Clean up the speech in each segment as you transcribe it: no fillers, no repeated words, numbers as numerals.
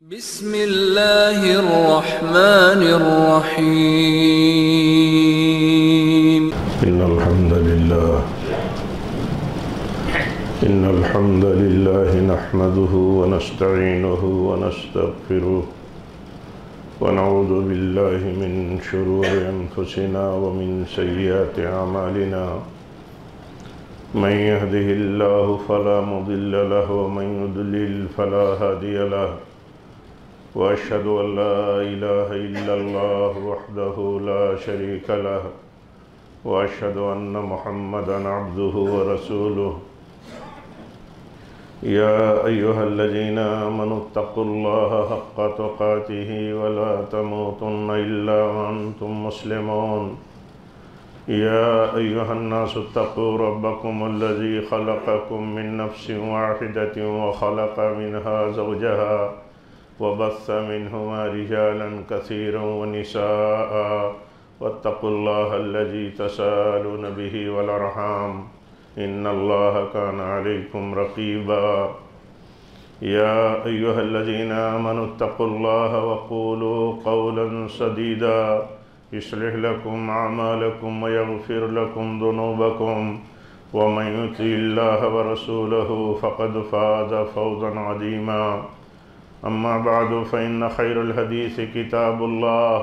बिस्मिल्लाहिर्रहमानिर्रहीम। इन्नल हम्दलिल्लाहि नहमदुहु व नस्तईनुहु व नस्तगफिरुह व नऊज़ु बिल्लाहि मिन शुरूरि अनफुसिना व मिन सय्यिआति अमालिना। मन यहदिहिल्लाहु फला मुदिल्ल लहु व मन युद्लिल फला हादिय लहु व अशहदु अन ला इलाहा इल्लल्लाह वहदहु ला शरीका लहु व अशहदु अन्न मुहम्मदन अब्दुहु व रसूलुहु। या अय्युहल्लज़ीना आमनुत्तक़ुल्लाह हक़्क़ तुक़ातिही व ला तमूतुन्न इल्ला व अंतुम मुस्लिमून। या अय्युहन्नासुत्तक़ू रब्बकुमुल्लज़ी ख़लक़कुम मिन नफ़्सिन वाहिदतिन व ख़लक़ मिनहा ज़ौजहा व बस्स मिनहुमा रिजालन कसीरन व निसाअ वत्तक़ुल्लाहल्लज़ी तसाअलून बिही वल अर्हाम इन्नल्लाह कान अलैकुम रक़ीबा। या अय्युहल्लज़ीना आमनुत्तक़ुल्लाह व क़ूलू क़ौलन सदीदा युस्लिह लकुम अअमालकुम व यग़फ़िर लकुम ज़ुनूबकुम व मन युतिइल्लाह व रसूलहु फ़क़द फ़ाज़ फ़ौज़न अज़ीमा। अम्मा बअदु फ़इन्न खैरल हदीस किताबुल्लाह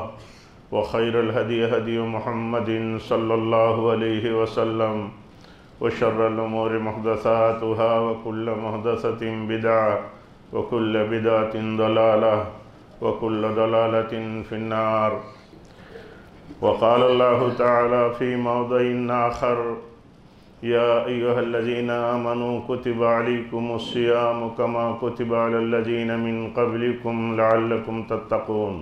व खैरल हदी हदी मुहम्मदिन सल्लल्लाहु अलैहि वसल्लम व शर्रल उमूरि मुहदसातुहा व कुल्लु मुहदसतिन बिदअह व कुल्लु बिदअतिन दलालह व कुल्लु दलालतिन फिन्नार। व क़ाल अल्लाहु तआला फ़ी मौदिइन आख़र या अय्युहल्लज़ीना आमनू कुतिबा अलैकुमुस्सियामु कमा कुतिबा अलल्लज़ीना मिन क़ब्लिकुम लअल्लकुम तत्तक़ून।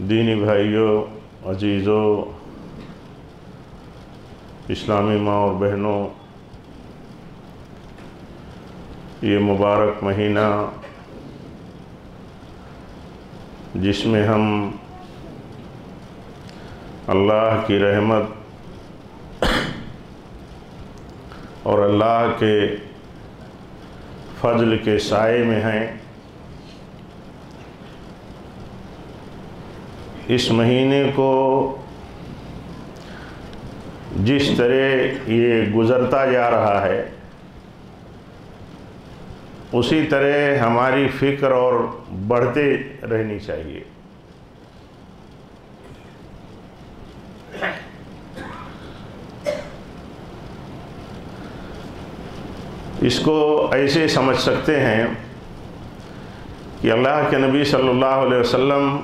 दीनी भाइयों, अजीज़ों, इस्लामी माँ और बहनों, ये मुबारक महीना जिसमें हम अल्लाह की रहमत और अल्लाह के फजल के साए में हैं, इस महीने को जिस तरह ये गुज़रता जा रहा है उसी तरह हमारी फ़िक्र और बढ़ते रहनी चाहिए। इसको ऐसे समझ सकते हैं कि अल्लाह के नबी सल्लल्लाहु अलैहि वसल्लम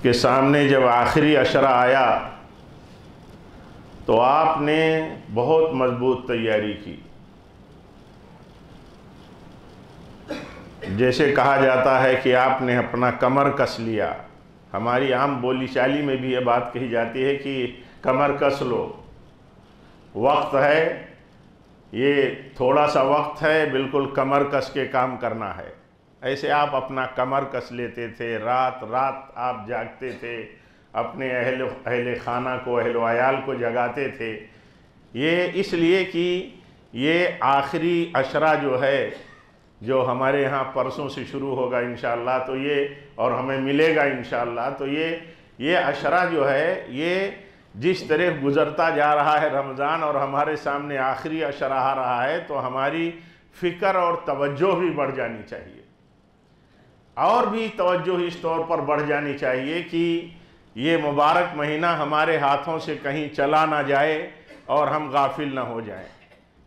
के सामने जब आखिरी अशरा आया तो आपने बहुत मजबूत तैयारी की। जैसे कहा जाता है कि आपने अपना कमर कस लिया। हमारी आम बोली चाली में भी ये बात कही जाती है कि कमर कस लो, वक्त है, ये थोड़ा सा वक्त है, बिल्कुल कमर कस के काम करना है। ऐसे आप अपना कमर कस लेते थे। रात रात आप जागते थे, अपने अहले खाना को, अहल अयाल को जगाते थे। ये इसलिए कि ये आखिरी अशरा जो है, जो हमारे यहाँ परसों से शुरू होगा इंशाअल्लाह, तो ये और हमें मिलेगा इंशाअल्लाह, तो ये अशरा जो है, ये जिस तरह गुज़रता जा रहा है रमज़ान और हमारे सामने आखिरी अशरा आ रहा है, तो हमारी फ़िक्र और तवज्जो भी बढ़ जानी चाहिए। और भी तवज्जो इस तौर पर बढ़ जानी चाहिए कि ये मुबारक महीना हमारे हाथों से कहीं चला ना जाए और हम गाफिल ना हो जाएं,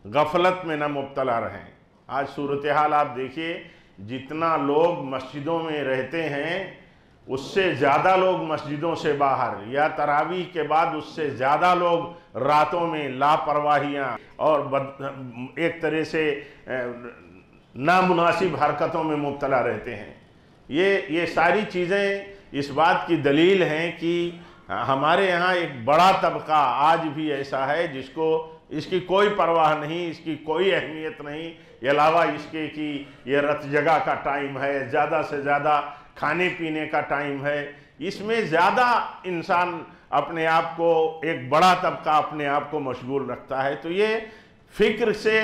गफलत में ना मुब्तला रहें। आज सूरत हाल आप देखिए, जितना लोग मस्जिदों में रहते हैं उससे ज़्यादा लोग मस्जिदों से बाहर, या तरावीह के बाद उससे ज़्यादा लोग रातों में लापरवाहियाँ और एक तरह से नामुनासिब हरकतों में मुब्तला रहते हैं। ये सारी चीज़ें इस बात की दलील हैं कि हमारे यहाँ एक बड़ा तबका आज भी ऐसा है जिसको इसकी कोई परवाह नहीं, इसकी कोई अहमियत नहीं, ये अलावा इसके कि ये रत जगह का टाइम है, ज़्यादा से ज़्यादा खाने पीने का टाइम है, इसमें ज़्यादा इंसान अपने आप को, एक बड़ा तबका अपने आप को मशगूल रखता है। तो ये फिक्र से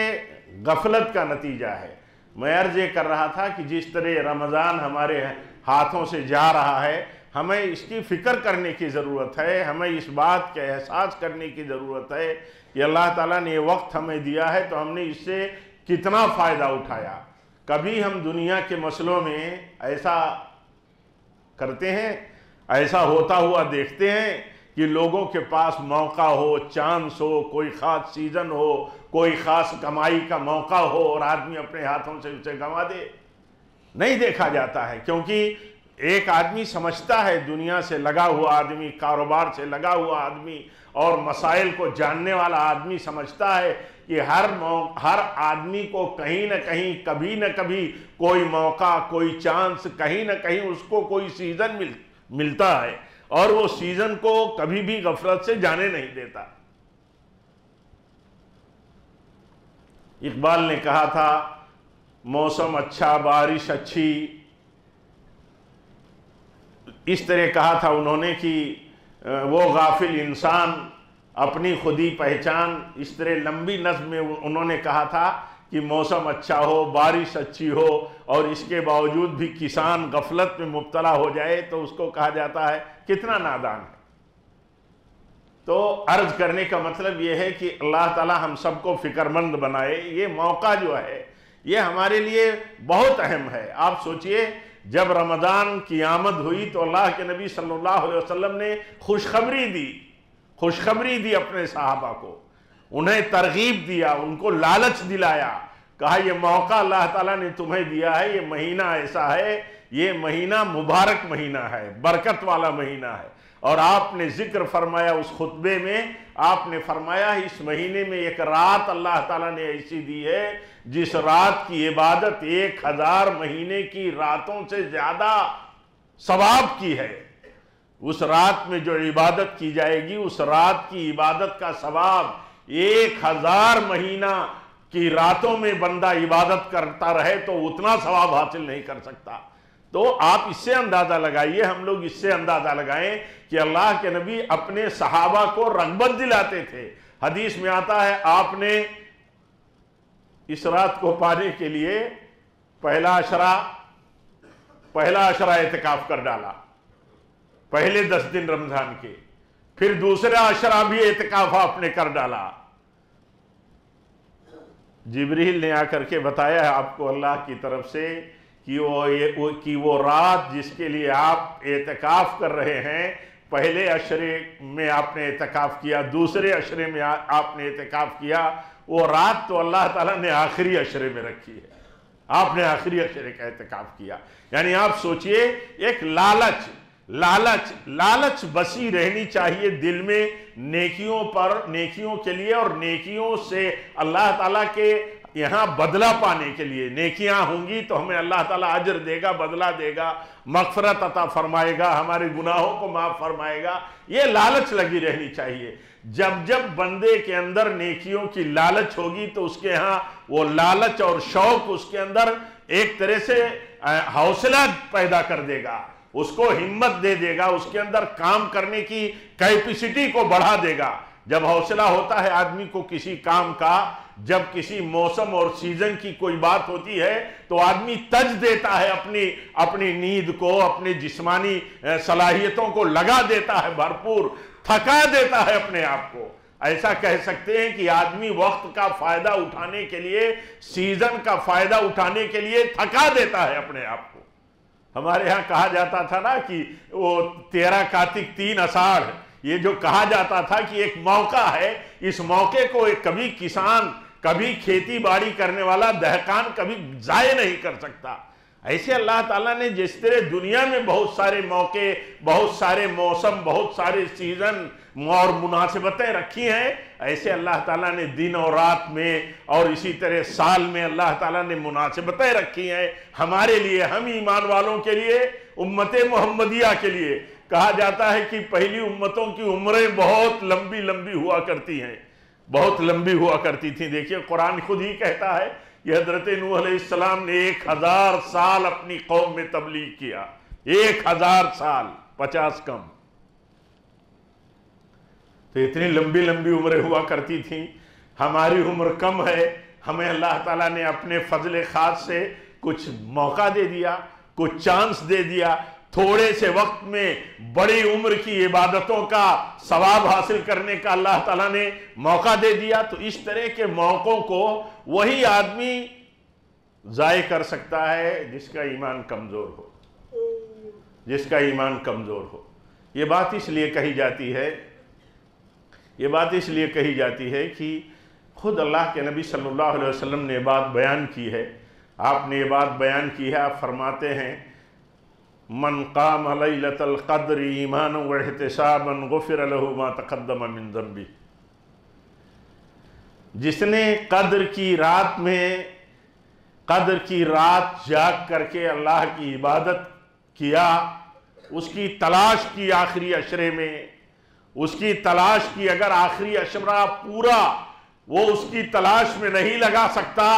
गफलत का नतीजा है। मैं अर्ज ये कर रहा था कि जिस तरह रमज़ान हमारे हाथों से जा रहा है, हमें इसकी फ़िक्र करने की ज़रूरत है, हमें इस बात का एहसास करने की ज़रूरत है कि अल्लाह ताला ने ये वक्त हमें दिया है तो हमने इससे कितना फ़ायदा उठाया। कभी हम दुनिया के मसलों में ऐसा करते हैं, ऐसा होता हुआ देखते हैं कि लोगों के पास मौका हो, चांस हो, कोई ख़ास सीज़न हो, कोई ख़ास कमाई का मौका हो और आदमी अपने हाथों से उसे गंवा दे? नहीं देखा जाता है, क्योंकि एक आदमी समझता है, दुनिया से लगा हुआ आदमी, कारोबार से लगा हुआ आदमी और मसाइल को जानने वाला आदमी समझता है कि हर आदमी को कहीं न कहीं, कभी न कभी कोई मौका, कोई चांस, कहीं न कहीं उसको कोई सीज़न मिलता है और वो सीज़न को कभी भी गफलत से जाने नहीं देता। इकबाल ने कहा था, मौसम अच्छा, बारिश अच्छी, इस तरह कहा था उन्होंने कि वो गाफिल इंसान अपनी खुदी पहचान। इस तरह लंबी नज़्म में उन्होंने कहा था कि मौसम अच्छा हो, बारिश अच्छी हो और इसके बावजूद भी किसान गफलत में मुब्तला हो जाए तो उसको कहा जाता है कितना नादान है। तो अर्ज करने का मतलब यह है कि अल्लाह ताला हम सबको फ़िक्रमंद बनाए। ये मौका जो है ये हमारे लिए बहुत अहम है। आप सोचिए, जब रमज़ान की आमद हुई तो अल्लाह के नबी सल्लल्लाहु अलैहि वसल्लम ने खुशखबरी दी अपने सहाबा को, उन्हें तरगीब दिया, उनको लालच दिलाया, कहा ये मौका अल्लाह ताला ने तुम्हें दिया है, ये महीना ऐसा है, ये महीना मुबारक महीना है, बरकत वाला महीना है। और आपने जिक्र फरमाया उस खुतबे में, आपने फरमाया इस महीने में एक रात अल्लाह ताला ने ऐसी दी है जिस रात की इबादत 1000 महीने की रातों से ज्यादा सवाब की है। उस रात में जो इबादत की जाएगी, उस रात की इबादत का सवाब 1000 महीना की रातों में बंदा इबादत करता रहे तो उतना सवाब हासिल नहीं कर सकता। तो आप इससे अंदाजा लगाइए, हम लोग इससे अंदाजा लगाएं कि अल्लाह के नबी अपने सहाबा को रग़बत दिलाते थे। हदीस में आता है, आपने इस रात को पाने के लिए पहला अशरा एतिकाफ कर डाला, पहले 10 दिन रमजान के, फिर दूसरा अशरा भी एतिकाफ आपने कर डाला। जिब्रील ने आकर के बताया आपको अल्लाह की तरफ से कि वो रात जिसके लिए आप एतिकाफ कर रहे हैं, पहले अशरे में आपने एतिकाफ किया, दूसरे अशरे में आपने एतिकाफ किया, वो रात तो अल्लाह ताला ने आखिरी अशरे में रखी है, आपने आखिरी अशरे का एतिकाफ किया। यानी आप सोचिए, एक लालच बसी रहनी चाहिए दिल में नेकियों के लिए और नेकियों से अल्लाह ताला के यहाँ बदला पाने के लिए। नेकियां होंगी तो हमें अल्लाह ताला अजर देगा, बदला देगा, मग़फ़िरत अता फरमाएगा, हमारे गुनाहों को माफ़ फरमाएगा। ये लालच लगी रहनी चाहिए। जब जब बंदे के अंदर नेकियों की लालच होगी तो उसके यहाँ वो लालच और शौक उसके अंदर एक तरह से हौसला पैदा कर देगा, उसको हिम्मत दे देगा, उसके अंदर काम करने की कैपेसिटी को बढ़ा देगा। जब हौसला होता है आदमी को किसी काम का, जब किसी मौसम और सीजन की कोई बात होती है तो आदमी तज देता है, अपनी नींद को, अपनी जिस्मानी सलाहियतों को लगा देता है, भरपूर थका देता है अपने आप को। ऐसा कह सकते हैं कि आदमी वक्त का फायदा उठाने के लिए, सीजन का फायदा उठाने के लिए थका देता है अपने आप को। हमारे यहाँ कहा जाता था ना कि वो 13 कार्तिक 3 आषाढ़, ये जो कहा जाता था कि एक मौका है, इस मौके को कभी किसान, कभी खेती बाड़ी करने वाला दहकान कभी जाये नहीं कर सकता। ऐसे अल्लाह ताला ने जिस तरह दुनिया में बहुत सारे मौके, बहुत सारे मौसम, बहुत सारे सीजन और मुनासिबतें रखी हैं, ऐसे अल्लाह ताला ने दिन और रात में और इसी तरह साल में अल्लाह ताला ने मुनासिबतें रखी हैं हमारे लिए, हम ईमान वालों के लिए, उम्मत मोहम्मदिया के लिए। कहा जाता है कि पहली उम्मतों की उम्रें बहुत लंबी लंबी हुआ करती हैं, बहुत लंबी हुआ करती थी। देखिए कुरान खुद ही कहता है कि हजरत नूह अलैहिस्सलाम ने 1000 साल अपनी कौम में तबलीग किया, 1000 साल, 50 कम। तो इतनी लंबी लंबी उम्रें हुआ करती थी। हमारी उम्र कम है, हमें अल्लाह ताला ने अपने फजल खास से कुछ मौका दे दिया, कुछ चांस दे दिया, थोड़े से वक्त में बड़ी उम्र की इबादतों का सवाब हासिल करने का अल्लाह ताला ने मौका दे दिया। तो इस तरह के मौक़ों को वही आदमी ज़ाय कर सकता है जिसका ईमान कमज़ोर हो, जिसका ईमान कमज़ोर हो। ये बात इसलिए कही जाती है, ये बात इसलिए कही जाती है कि खुद अल्लाह के नबी सल्लल्लाहु अलैहि वसल्लम ने बात बयान की है। आपने ये बात बयान की है, आप फरमाते हैं मन क़ाम लैलतल क़द्र ईमानन व इहतिसाबन गुफ़िर लहू मा तक़द्दम मिन ज़ंबी। जिसने कद्र की रात में, कद्र की रात जाग करके अल्लाह की इबादत किया, उसकी तलाश की आखिरी अशरे में, उसकी तलाश की, अगर आखिरी अशरा पूरा वो उसकी तलाश में नहीं लगा सकता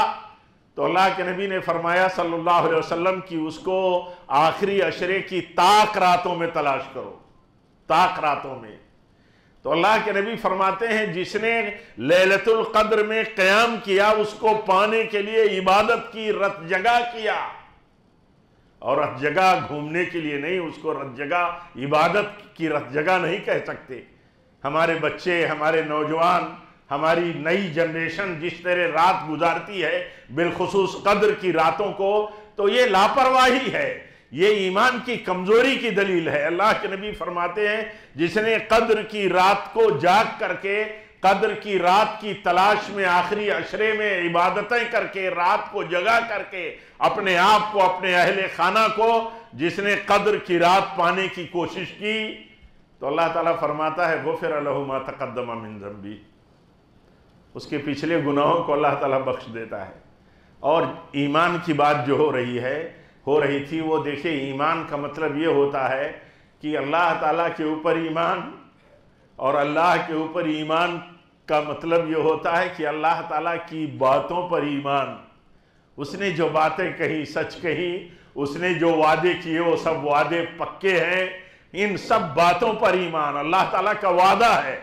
तो अल्लाह के नबी ने फरमाया सल्लल्लाहु अलैहि वसल्लम की उसको आखिरी अशरे की ताक रातों में तलाश करो, ताक रातों में। तो अल्लाह के नबी फरमाते हैं जिसने लैलतुल क़द्र में क़याम किया उसको पाने के लिए इबादत की रत जगह किया, और रत जगह घूमने के लिए नहीं, उसको रत जगह, इबादत की रत जगह नहीं कह सकते। हमारे बच्चे, हमारे नौजवान, हमारी नई जनरेशन जिस तरह रात गुजारती है बिलखुसूस कद्र की रातों को, तो ये लापरवाही है, ये ईमान की कमजोरी की दलील है। अल्लाह के नबी फरमाते हैं जिसने कद्र की रात को जाग करके, कद्र की रात की तलाश में आखिरी अशरे में इबादतें करके, रात को जगा करके अपने आप को, अपने अहले खाना को, जिसने कद्र की रात पाने की कोशिश की तो अल्लाह ताला फरमाता है गुफ़िर लहू मा तक़द्दम मिन ज़ंबी, उसके पिछले गुनाहों को अल्लाह ताला बख्श देता है। और ईमान की बात जो हो रही थी वो देखिए, ईमान का मतलब ये होता है कि अल्लाह ताला के ऊपर ईमान, और अल्लाह के ऊपर ईमान का मतलब ये होता है कि अल्लाह ताला की बातों पर ईमान। उसने जो बातें कही सच कही, उसने जो वादे किए वो सब वादे पक्के हैं, इन सब बातों पर ईमान। अल्लाह ताला का वादा है,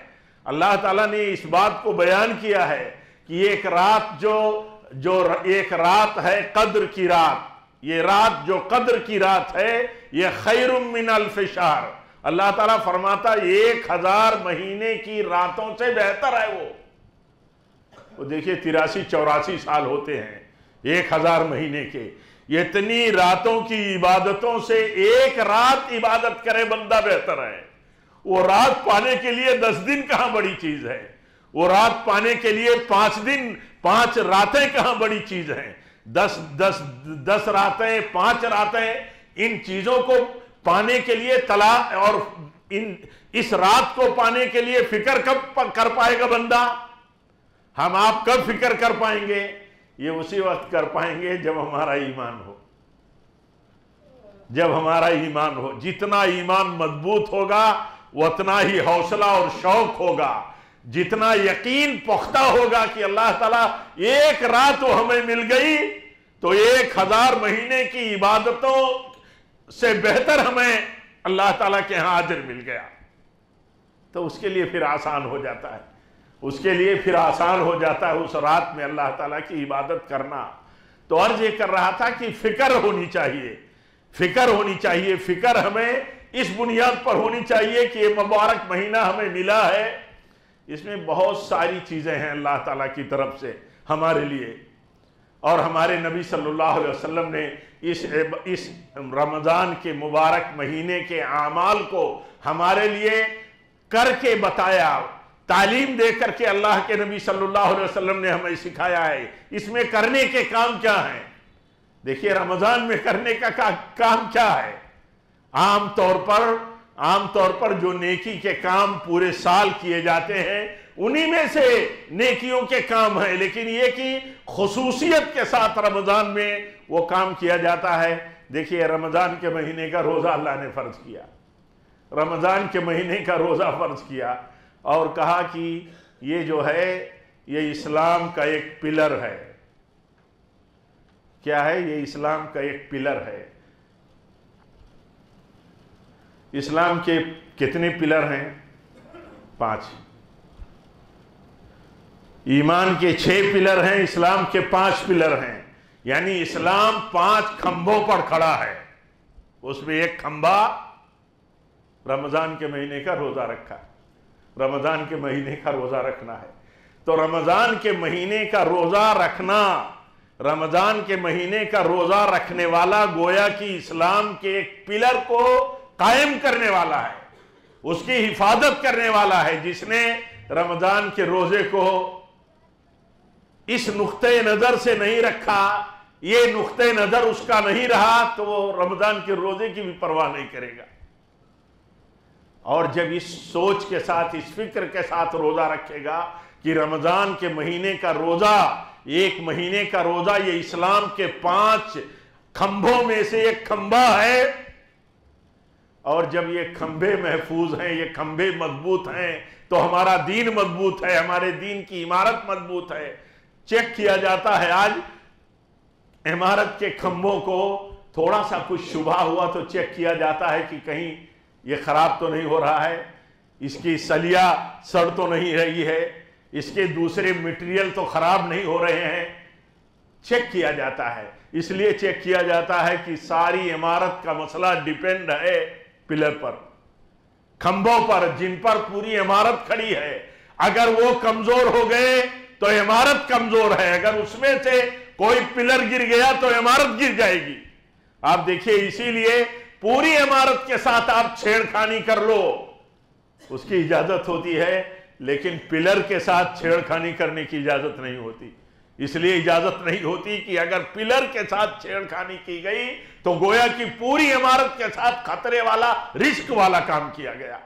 अल्लाह ताला ने इस बात को बयान किया है कि एक रात जो एक रात है कद्र की रात, ये रात जो कद्र की रात है ये खैरुम मिन अल्फ शहर, अल्लाह ताला फरमाता 1000 महीने की रातों से बेहतर है वो देखिए 83-84 साल होते हैं 1000 महीने के, इतनी रातों की इबादतों से एक रात इबादत करे बंदा बेहतर है। वो रात पाने के लिए 10 दिन कहां बड़ी चीज है, वो रात पाने के लिए 5 दिन 5 रातें कहां बड़ी चीज है। 10 रातें, 5 रातें, इन चीजों को पाने के लिए तला, और इस रात को पाने के लिए फिक्र कब कर पाएगा बंदा? हम आप कब फिक्र कर पाएंगे? ये उसी वक्त कर पाएंगे जब हमारा ईमान हो, जब हमारा ईमान हो। जितना ईमान मजबूत होगा उतना ही हौसला और शौक होगा, जितना यकीन पुख्ता होगा कि अल्लाह ताला एक रात तो हमें मिल गई तो 1000 महीने की इबादतों से बेहतर हमें अल्लाह ताला के यहां अजर मिल गया, तो उसके लिए फिर आसान हो जाता है, उसके लिए फिर आसान हो जाता है उस रात में अल्लाह ताला की इबादत करना। तो अर्ज ये कर रहा था कि फिक्र होनी चाहिए, फिक्र होनी चाहिए। फिक्र हमें इस बुनियाद पर होनी चाहिए कि ये मुबारक महीना हमें मिला है, इसमें बहुत सारी चीजें हैं अल्लाह ताला की तरफ से हमारे लिए, और हमारे नबी सल्लल्लाहु अलैहि वसल्लम ने इस रमज़ान के मुबारक महीने के आमाल को हमारे लिए करके बताया, तालीम दे करके अल्लाह के नबी सल्लल्लाहु अलैहि वसल्लम ने हमें सिखाया है। इसमें करने के काम क्या हैं? देखिए रमज़ान में करने का काम क्या है? आमतौर पर जो नेकी के काम पूरे साल किए जाते हैं उन्हीं में से नेकियों के काम है, लेकिन ये कि खुसूसियत के साथ रमज़ान में वो काम किया जाता है। देखिए रमज़ान के महीने का रोज़ा अल्लाह ने फ़र्ज किया, रमज़ान के महीने का रोज़ा फ़र्ज किया और कहा कि ये जो है ये इस्लाम का एक पिलर है। क्या है? ये इस्लाम का एक पिलर है। इस्लाम के कितने पिलर हैं? 5। ईमान के 6 पिलर हैं, इस्लाम के 5 पिलर हैं। यानी इस्लाम 5 खंभों पर खड़ा है। उसमें एक खंभा रमजान के महीने का रोजा रखा है, रमजान के महीने का रोजा रखना है। तो रमजान के महीने का रोजा रखना, रमजान के महीने का रोजा रखने वाला गोया कि इस्लाम के एक पिलर को कायम करने वाला है, उसकी हिफाजत करने वाला है। जिसने रमजान के रोजे को इस नुक्ते नजर से नहीं रखा, ये नुक्ते नजर उसका नहीं रहा, तो वो रमजान के रोजे की भी परवाह नहीं करेगा। और जब इस सोच के साथ, इस फिक्र के साथ रोजा रखेगा कि रमजान के महीने का रोजा, एक महीने का रोजा ये इस्लाम के 5 खंभों में से एक खंभा है, और जब ये खंभे महफूज हैं, ये खंभे मजबूत हैं, तो हमारा दीन मजबूत है, हमारे दीन की इमारत मजबूत है। चेक किया जाता है, आज इमारत के खंभों को थोड़ा सा कुछ शुबा हुआ तो चेक किया जाता है कि कहीं ये खराब तो नहीं हो रहा है, इसकी सलिया सड़ तो नहीं रही है, इसके दूसरे मटेरियल तो खराब नहीं हो रहे हैं। चेक किया जाता है। इसलिए चेक किया जाता है कि सारी इमारत का मसला डिपेंड है पिलर पर, खंभों पर, जिन पर पूरी इमारत खड़ी है। अगर वो कमजोर हो गए तो इमारत कमजोर है, अगर उसमें से कोई पिलर गिर गया तो इमारत गिर जाएगी। आप देखिए, इसीलिए पूरी इमारत के साथ आप छेड़खानी कर लो, उसकी इजाजत होती है, लेकिन पिलर के साथ छेड़खानी करने की इजाजत नहीं होती। इसलिए इजाजत नहीं होती कि अगर पिलर के साथ छेड़खानी की गई तो गोया कि पूरी इमारत के साथ खतरे वाला, रिस्क वाला काम किया गया।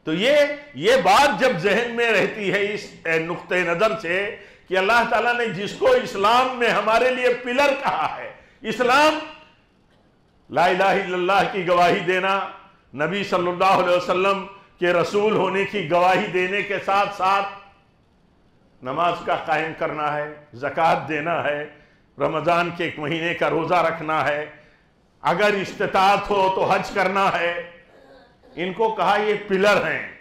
तो ये बात जब जहन में रहती है इस नुक्ते नजर से कि अल्लाह ताला ने जिसको इस्लाम में हमारे लिए पिलर कहा है, इस्लाम ला इलाहा इल्लल्लाह की गवाही देना, नबी सल्लल्लाहु अलैहि वसल्लम के रसूल होने की गवाही देने के साथ साथ नमाज का कायम करना है, ज़कात देना है, रमज़ान के एक महीने का रोज़ा रखना है, अगर इस्तिताअत हो तो हज करना है। इनको कहा ये पिलर हैं,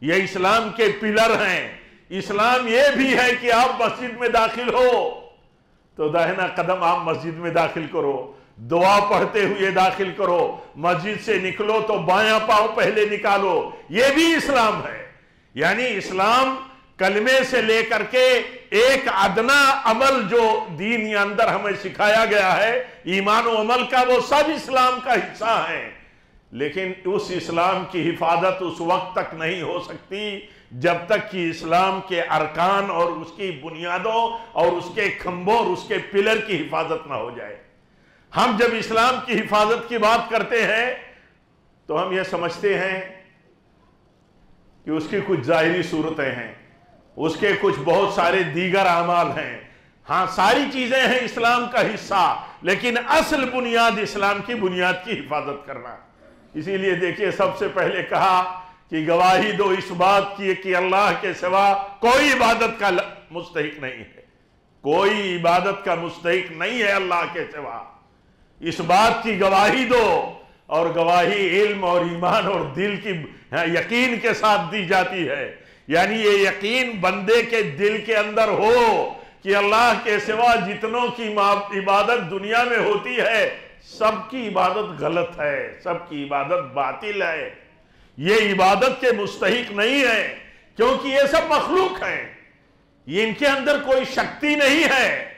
ये इस्लाम के पिलर हैं। इस्लाम ये भी है कि आप मस्जिद में दाखिल हो तो दाहिना कदम आप मस्जिद में दाखिल करो, दुआ पढ़ते हुए दाखिल करो, मस्जिद से निकलो तो बायां पांव पहले निकालो, ये भी इस्लाम है। यानी इस्लाम कलमे से लेकर के एक अदना अमल जो दीन के अंदर हमें सिखाया गया है, ईमान और अमल का, वो सब इस्लाम का हिस्सा है। लेकिन उस इस्लाम की हिफाजत उस वक्त तक नहीं हो सकती जब तक कि इस्लाम के अरकान और उसकी बुनियादों और उसके खंभों और उसके पिलर की हिफाजत ना हो जाए। हम जब इस्लाम की हिफाजत की बात करते हैं तो हम ये समझते हैं कि उसकी कुछ ज़ाहिरी सूरतें हैं, उसके कुछ बहुत सारे दीगर अमाल हैं। हाँ, सारी चीजें हैं इस्लाम का हिस्सा, लेकिन असल बुनियाद इस्लाम की बुनियाद की हिफाजत करना। इसीलिए देखिए, सबसे पहले कहा कि गवाही दो इस बात की कि अल्लाह के सिवा कोई इबादत का मुस्तहिक नहीं है, कोई इबादत का मुस्तहिक नहीं है अल्लाह के सिवा। इस बात की गवाही दो, और गवाही इल्म और ईमान और दिल की यकीन के साथ दी जाती है। यानी ये यकीन बंदे के दिल के अंदर हो कि अल्लाह के सिवा जितनों की इबादत दुनिया में होती है, सबकी इबादत गलत है, सबकी इबादत बातिल है, ये इबादत के मुस्तहिक नहीं है, क्योंकि ये सब मखलूक हैं, ये इनके अंदर कोई शक्ति नहीं है।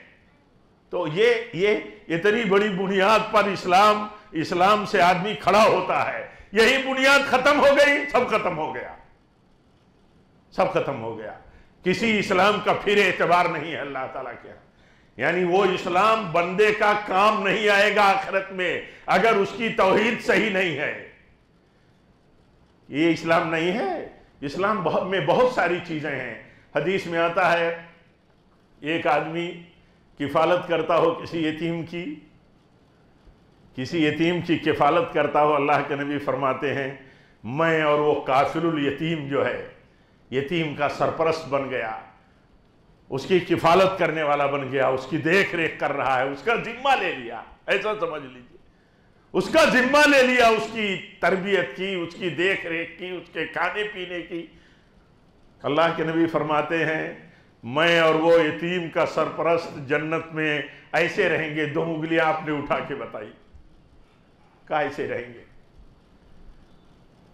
तो ये इतनी बड़ी बुनियाद पर इस्लाम से आदमी खड़ा होता है। यही बुनियाद खत्म हो गई, सब खत्म हो गया, सब खत्म हो गया। किसी इस्लाम का फिर एतबार नहीं है अल्लाह ताला के यहाँ। यानी वो इस्लाम बंदे का काम नहीं आएगा आखिरत में अगर उसकी तौहीद सही नहीं है। ये इस्लाम नहीं है। इस्लाम में बहुत सारी चीजें हैं। हदीस में आता है, एक आदमी किफालत करता हो किसी यतीम की किफालत करता हो, अल्लाह के नबी फरमाते हैं, मैं और वो काफिरुल यतीम जो है, यतीम का सरपरस्त बन गया, उसकी किफालत करने वाला बन गया, उसकी देख रेख कर रहा है, उसका जिम्मा ले लिया, ऐसा समझ लीजिए, उसका जिम्मा ले लिया, उसकी तरबियत की, उसकी देख रेख की, उसके खाने पीने की। अल्लाह के नबी फरमाते हैं, मैं और वो यतीम का सरपरस्त जन्नत में ऐसे रहेंगे। 2 उंगलियां आपने उठा के बताई, कैसे रहेंगे?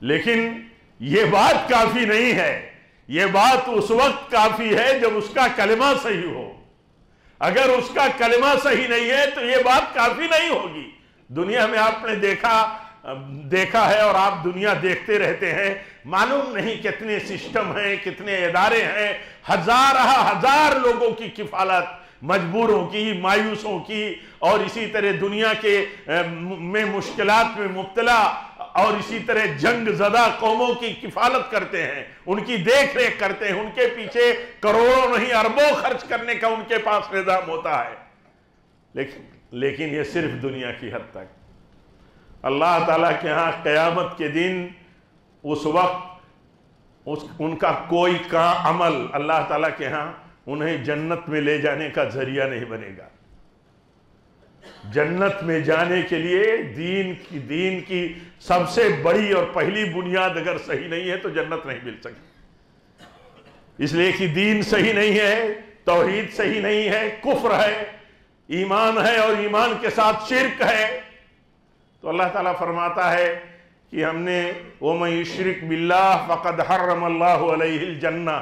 लेकिन ये बात काफी नहीं है। ये बात उस वक्त काफी है जब उसका कलमा सही हो। अगर उसका कलमा सही नहीं है तो ये बात काफी नहीं होगी। दुनिया में आपने देखा है और आप दुनिया देखते रहते हैं, मालूम नहीं कितने सिस्टम हैं, कितने इदारे हैं, हजार लोगों की किफालत, मजबूरों की, मायूसों की, और इसी तरह दुनिया के में मुश्किलात में मुब्तला और इसी तरह जंग ज़दा कौमों की किफालत करते हैं, उनकी देख रेख करते हैं, उनके पीछे करोड़ों नहीं अरबों खर्च करने का उनके पास निज़ाम होता है। लेकिन ये सिर्फ दुनिया की हद तक। अल्लाह ताला के यहाँ क़यामत के दिन उस वक्त उनका कोई का अमल अल्लाह ताला के यहाँ उन्हें जन्नत में ले जाने का जरिया नहीं बनेगा। जन्नत में जाने के लिए दीन की सबसे बड़ी और पहली बुनियाद अगर सही नहीं है तो जन्नत नहीं मिल सकती। इसलिए कि दीन सही नहीं है, तौहीद सही नहीं है, कुफ्र है, ईमान है और ईमान के साथ शिर्क है। तो अल्लाह ताला फरमाता है कि हमने वमन युश्रिक बिल्लाह फ़क़द हर्रमल्लाहु अलैहिल जन्ना।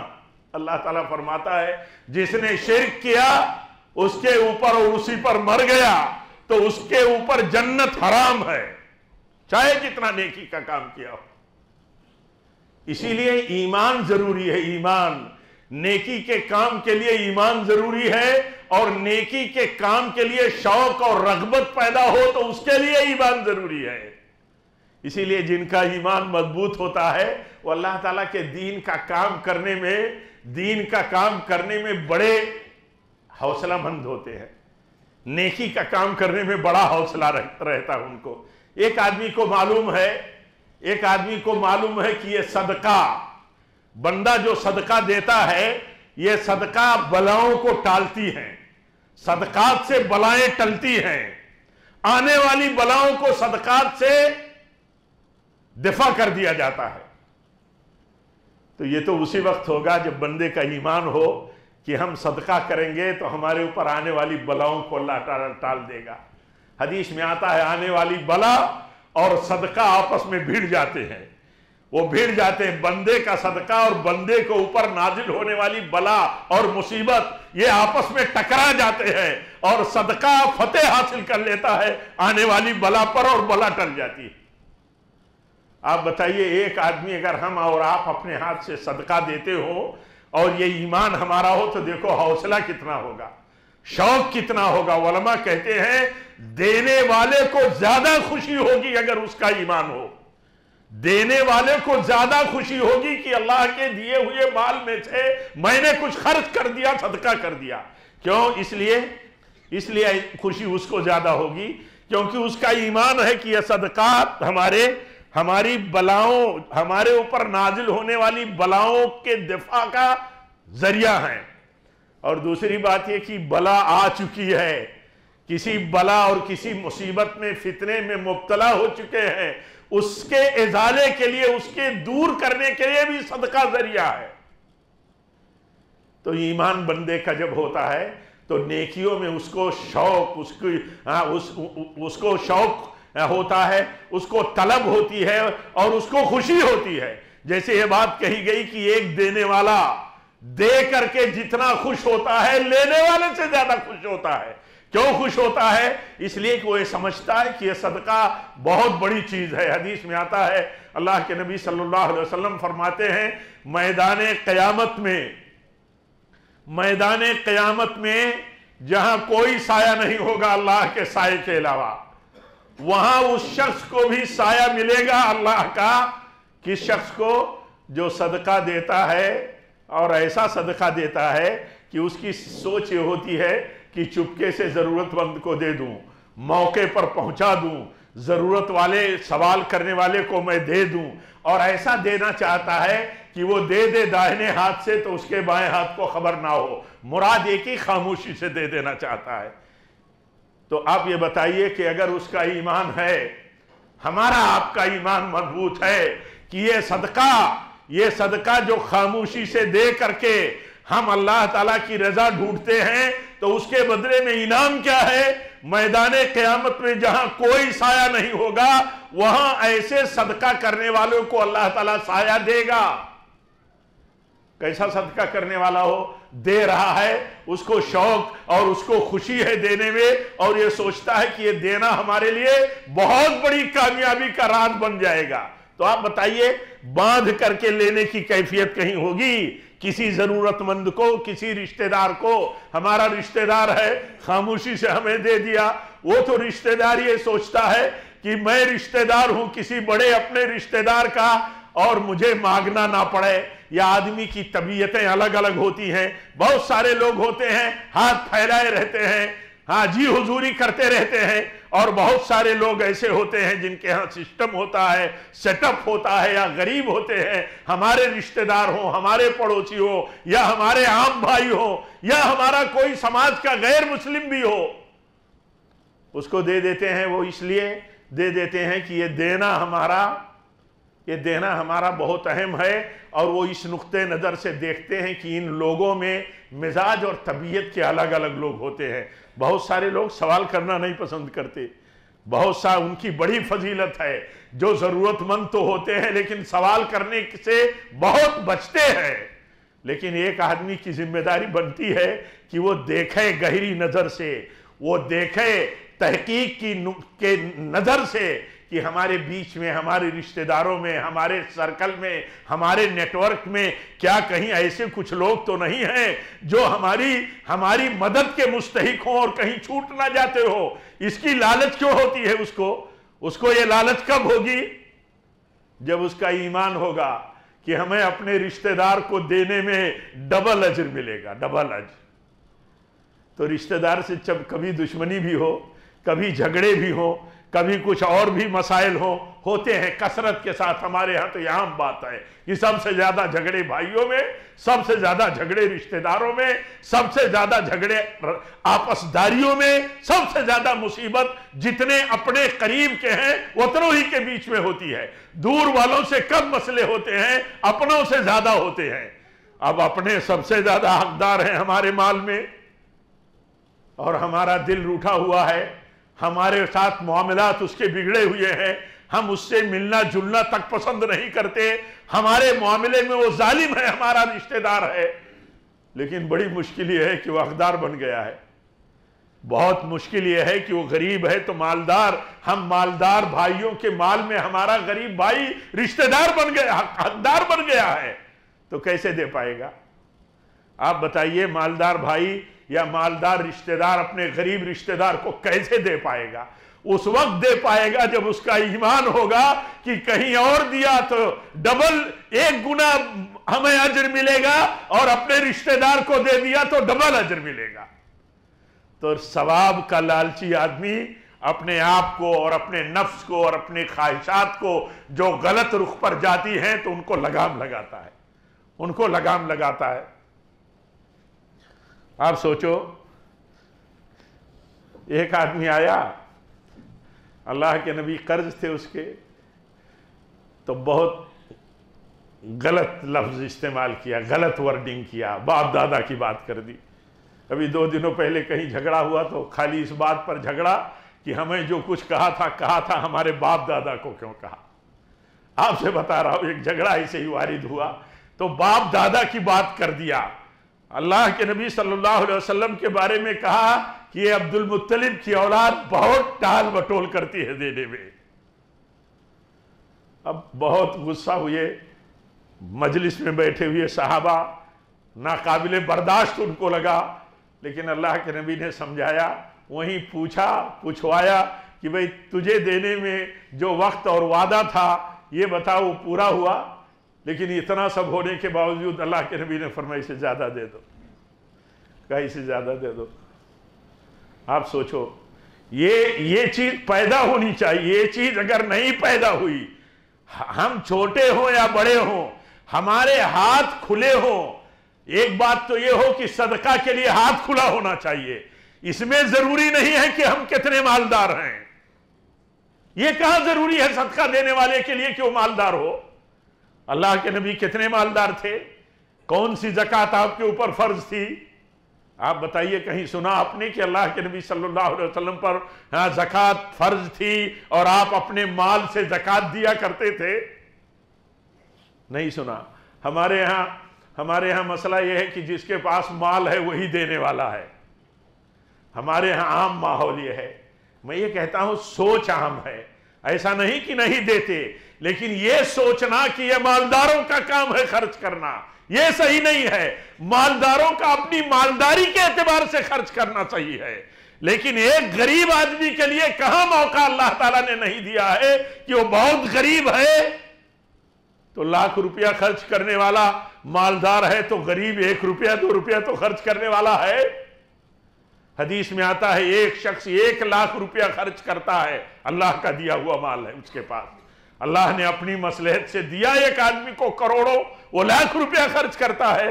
अल्लाह ताला फरमाता है जिसने शिर्क किया उसके ऊपर और उसी पर मर गया तो उसके ऊपर जन्नत हराम है, चाहे कितना नेकी का काम किया हो। इसीलिए ईमान जरूरी है। ईमान, नेकी के काम के लिए ईमान जरूरी है, और नेकी के काम के लिए शौक और रग़बत पैदा हो तो उसके लिए ईमान जरूरी है। इसीलिए जिनका ईमान मजबूत होता है वो अल्लाह ताला के दीन का काम करने में बड़े हौसलामंद होते हैं। नेकी का काम करने में बड़ा हौसला रहता है उनको। एक आदमी को मालूम है कि ये सदका, बंदा जो सदका देता है, ये सदका बलाओं को टालती है, सदकात से बलाएं टलती हैं, आने वाली बलाओं को सदकात से दिफा कर दिया जाता है। तो ये तो उसी वक्त होगा जब बंदे का ईमान हो कि हम सदका करेंगे तो हमारे ऊपर आने वाली बलाओं को अल्लाह टाल देगा। हदीस में आता है आने वाली बला और सदका आपस में भिड़ जाते हैं। वो भिड़ जाते हैं, बंदे का सदका और बंदे को ऊपर नाजिल होने वाली बला और मुसीबत ये आपस में टकरा जाते हैं और सदका फतेह हासिल कर लेता है आने वाली बला पर और बला टल जाती है। आप बताइए, एक आदमी अगर हम और आप अपने हाथ से सदका देते हो और ये ईमान हमारा हो तो देखो हौसला कितना होगा, शौक कितना होगा। उलमा कहते हैं देने वाले को ज्यादा खुशी होगी अगर उसका ईमान हो, देने वाले को ज्यादा खुशी होगी कि अल्लाह के दिए हुए माल में से मैंने कुछ खर्च कर दिया, सदका कर दिया। क्यों? इसलिए खुशी उसको ज्यादा होगी क्योंकि उसका ईमान है कि यह सदका हमारी बलाओं, हमारे ऊपर नाजिल होने वाली बलाओं के दिफा का जरिया है। और दूसरी बात यह कि बला आ चुकी है, किसी बला और किसी मुसीबत में, फितने में मुब्तला हो चुके हैं, उसके इजाले के लिए, उसके दूर करने के लिए भी सदका जरिया है। तो ईमान बंदे का जब होता है तो नेकियों में उसको शौक, उसको शौक होता है, उसको तलब होती है और उसको खुशी होती है। जैसे ये बात कही गई कि एक देने वाला दे करके जितना खुश होता है लेने वाले से ज्यादा खुश होता है। क्यों खुश होता है? इसलिए कि वो ये समझता है कि यह सदका बहुत बड़ी चीज है। हदीस में आता है, अल्लाह के नबी सल्लल्लाहु अलैहि वसल्लम फरमाते हैं मैदान क़यामत में जहां कोई साया नहीं होगा अल्लाह के साये के अलावा, वहां उस शख्स को भी साया मिलेगा अल्लाह का, किस शख्स को? जो सदका देता है और ऐसा सदका देता है कि उसकी सोच ये होती है कि चुपके से जरूरतमंद को दे दूं, मौके पर पहुंचा दूं, जरूरत वाले, सवाल करने वाले को मैं दे दूं। और ऐसा देना चाहता है कि वो दे दाहिने हाथ से तो उसके बाएं हाथ को खबर ना हो, मुराद एक ही खामोशी से दे देना चाहता है। तो आप ये बताइए कि अगर उसका ईमान है, हमारा आपका ईमान मजबूत है कि ये सदका जो खामोशी से दे करके हम अल्लाह ताला की रजा ढूंढते हैं तो उसके बदले में इनाम क्या है? मैदाने क़यामत में जहां कोई साया नहीं होगा, वहां ऐसे सदका करने वालों को अल्लाह ताला साया देगा। कैसा सदका करने वाला हो? दे रहा है, उसको शौक और उसको खुशी है देने में, और ये सोचता है कि ये देना हमारे लिए बहुत बड़ी कामयाबी का राज बन जाएगा। तो आप बताइए, बांध करके लेने की कैफियत कहीं होगी? किसी जरूरतमंद को, किसी रिश्तेदार को, हमारा रिश्तेदार है, खामोशी से हमें दे दिया, वो तो रिश्तेदार ये सोचता है कि मैं रिश्तेदार हूं किसी बड़े अपने रिश्तेदार का और मुझे मांगना ना पड़े। या आदमी की तबीयतें अलग अलग होती हैं। बहुत सारे लोग होते हैं हाथ फैलाए रहते हैं, हाँ जी हुजूरी करते रहते हैं, और बहुत सारे लोग ऐसे होते हैं जिनके यहाँ सिस्टम होता है, सेटअप होता है, या गरीब होते हैं, हमारे रिश्तेदार हो, हमारे पड़ोसी हो, या हमारे आम भाई हो, या हमारा कोई समाज का गैर मुस्लिम भी हो, उसको दे देते हैं। वो इसलिए दे देते हैं कि ये देना हमारा बहुत अहम है, और वो इस नुक्ते नज़र से देखते हैं कि इन लोगों में मिजाज और तबीयत के अलग अलग लोग होते हैं। बहुत सारे लोग सवाल करना नहीं पसंद करते, बहुत सा उनकी बड़ी फजीलत है, जो ज़रूरतमंद तो होते हैं लेकिन सवाल करने से बहुत बचते हैं। लेकिन एक आदमी की जिम्मेदारी बनती है कि वो देखे गहरी नज़र से, वो देखे तहकीक के नज़र से कि हमारे बीच में, हमारे रिश्तेदारों में, हमारे सर्कल में, हमारे नेटवर्क में क्या कहीं ऐसे कुछ लोग तो नहीं हैं जो हमारी मदद के मुस्तहिक हों और कहीं छूट ना जाते हो। इसकी लालच क्यों होती है उसको ये लालच कब होगी? जब उसका ईमान होगा कि हमें अपने रिश्तेदार को देने में डबल अजर मिलेगा, डबल अजर। तो रिश्तेदार से जब कभी दुश्मनी भी हो, कभी झगड़े भी हो, कभी कुछ और भी मसाइल होते हैं कसरत के साथ। हमारे यहाँ तो ये आम बात है कि सबसे ज्यादा झगड़े भाइयों में, सबसे ज्यादा झगड़े रिश्तेदारों में, सबसे ज्यादा झगड़े आपसदारियों में, सबसे ज्यादा मुसीबत जितने अपने करीब के हैं उतनों ही के बीच में होती है। दूर वालों से कम मसले होते हैं, अपनों से ज्यादा होते हैं। अब अपने सबसे ज्यादा हकदार हैं हमारे माल में, और हमारा दिल रूठा हुआ है, हमारे साथ मामलात उसके बिगड़े हुए हैं, हम उससे मिलना जुलना तक पसंद नहीं करते, हमारे मामले में वो जालिम है, हमारा रिश्तेदार है। लेकिन बड़ी मुश्किल ये है कि वो हकदार बन गया है। बहुत मुश्किल ये है कि वो गरीब है तो मालदार, हम मालदार भाइयों के माल में हमारा गरीब भाई रिश्तेदार बन गया, हकदार बन गया है, तो कैसे दे पाएगा? आप बताइए, मालदार भाई या मालदार रिश्तेदार अपने गरीब रिश्तेदार को कैसे दे पाएगा? उस वक्त दे पाएगा जब उसका ईमान होगा कि कहीं और दिया तो डबल, 1 गुना हमें अजर मिलेगा, और अपने रिश्तेदार को दे दिया तो डबल अजर मिलेगा। तो सवाब का लालची आदमी अपने आप को और अपने नफ्स को और अपने ख्वाहिशात को जो गलत रुख पर जाती हैं तो उनको लगाम लगाता है, उनको लगाम लगाता है। आप सोचो, एक आदमी आया, अल्लाह के नबी कर्ज थे उसके, तो बहुत गलत लफ्ज इस्तेमाल किया, गलत वर्डिंग किया, बाप दादा की बात कर दी। अभी 2 दिनों पहले कहीं झगड़ा हुआ तो खाली इस बात पर झगड़ा कि हमें जो कुछ कहा था हमारे बाप दादा को क्यों कहा। आपसे बता रहा हूं, एक झगड़ा ऐसे ही वारिद हुआ तो बाप दादा की बात कर दिया। अल्लाह के नबी सल्लल्लाहु अलैहि वसल्लम के बारे में कहा कि ये अब्दुल मुत्तलिब की औलाद बहुत टाल बटोल करती है देने में। अब बहुत गुस्सा हुए, मजलिस में बैठे हुए सहाबा, नाकाबिले बर्दाश्त उनको लगा, लेकिन अल्लाह के नबी ने समझाया, वहीं पूछवाया कि भाई तुझे देने में जो वक्त और वादा था ये बताओ वो पूरा हुआ? लेकिन इतना सब होने के बावजूद अल्लाह के नबी ने फरमाया इसे ज्यादा दे दो, कहा इसे ज्यादा दे दो। आप सोचो, ये चीज पैदा होनी चाहिए। ये चीज अगर नहीं पैदा हुई, हम छोटे हों या बड़े हों, हमारे हाथ खुले हों। एक बात तो ये हो कि सदका के लिए हाथ खुला होना चाहिए, इसमें जरूरी नहीं है कि हम कितने मालदार हैं। ये कहां जरूरी है सदका देने वाले के लिए कि वो मालदार हो? अल्लाह के नबी कितने मालदार थे? कौन सी ज़कात आपके ऊपर फर्ज थी? आप बताइए, कहीं सुना आपने कि अल्लाह के नबी सल्लल्लाहु अलैहि वसल्लम पर ज़कात फर्ज थी और आप अपने माल से ज़कात दिया करते थे? नहीं सुना। हमारे यहाँ मसला यह है कि जिसके पास माल है वही देने वाला है। हमारे यहाँ आम माहौल ये है। मैं ये कहता हूं सोच आम है, ऐसा नहीं कि नहीं देते, लेकिन ये सोचना कि ये मालदारों का काम है खर्च करना, ये सही नहीं है। मालदारों का अपनी मालदारी के एतबार से खर्च करना सही है, लेकिन एक गरीब आदमी के लिए कहां मौका अल्लाह ताला ने नहीं दिया है कि वो बहुत गरीब है तो लाख रुपया खर्च करने वाला मालदार है तो गरीब 1 रुपया 2 रुपया तो खर्च करने वाला है। हदीस में आता है एक शख्स 1 लाख रुपया खर्च करता है, अल्लाह का दिया हुआ माल है उसके पास, अल्लाह ने अपनी मसलहत से दिया एक आदमी को करोड़ों, वो लाख रुपया खर्च करता है।